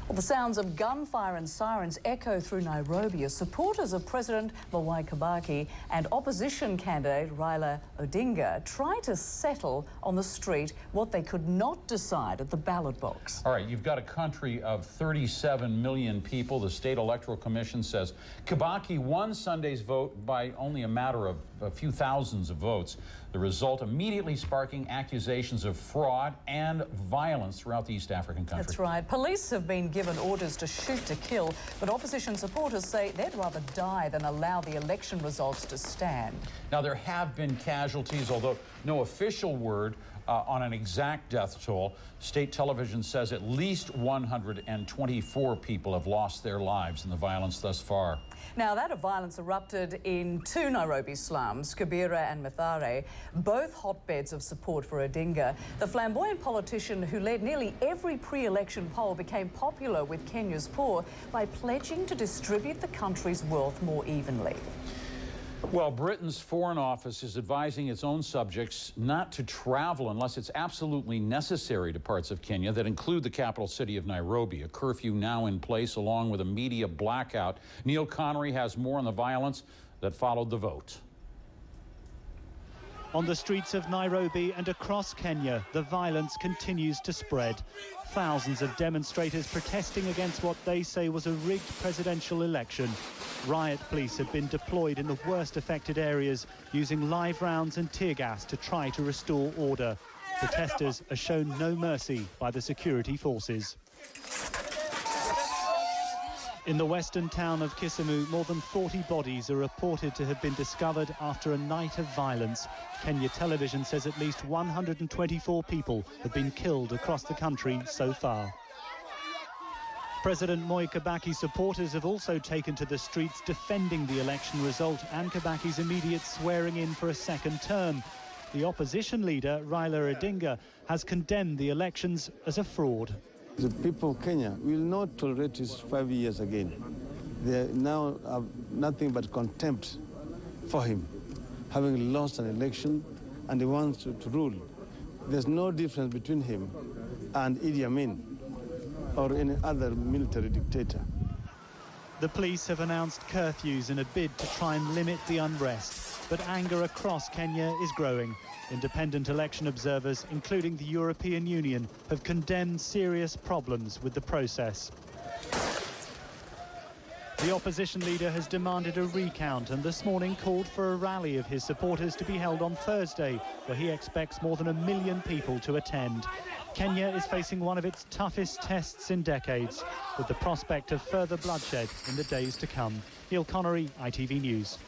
Well, the sounds of gunfire and sirens echo through Nairobi as supporters of President Mwai Kibaki and opposition candidate Raila Odinga try to settle on the street what they could not decide at the ballot box. All right, you've got a country of 37 million people. The State Electoral Commission says Kibaki won Sunday's vote by only a matter of a few thousands of votes. The result immediately sparking accusations of fraud and violence throughout the East African country. That's right. Police have been given orders to shoot to kill, but opposition supporters say they'd rather die than allow the election results to stand. Now, there have been casualties, although no official word on an exact death toll. State television says at least 124 people have lost their lives in the violence thus far. Now, that violence erupted in two Nairobi slums, Kibera and Mathare, both hotbeds of support for Odinga. The flamboyant politician who led nearly every pre-election poll became popular with Kenya's poor by pledging to distribute the country's wealth more evenly. Well, Britain's Foreign Office is advising its own subjects not to travel unless it's absolutely necessary to parts of Kenya that include the capital city of Nairobi. A curfew now in place along with a media blackout. Neil Connery has more on the violence that followed the vote. On the streets of Nairobi and across Kenya, the violence continues to spread. Thousands of demonstrators protesting against what they say was a rigged presidential election. Riot police have been deployed in the worst affected areas, using live rounds and tear gas to try to restore order. Protesters are shown no mercy by the security forces. In the western town of Kisumu, more than 40 bodies are reported to have been discovered after a night of violence. Kenya television says at least 124 people have been killed across the country so far. President Mwai Kibaki's supporters have also taken to the streets defending the election result and Kibaki's immediate swearing in for a second term. The opposition leader, Raila Odinga, has condemned the elections as a fraud. The people of Kenya will not tolerate this 5 years again. They now have nothing but contempt for him, having lost an election, and he wants to rule. There's no difference between him and Idi Amin or any other military dictator. The police have announced curfews in a bid to try and limit the unrest, but anger across Kenya is growing. Independent election observers, including the European Union, have condemned serious problems with the process. The opposition leader has demanded a recount and this morning called for a rally of his supporters to be held on Thursday, where he expects more than 1 million people to attend. Kenya is facing one of its toughest tests in decades, with the prospect of further bloodshed in the days to come. Neil Connery, ITV News.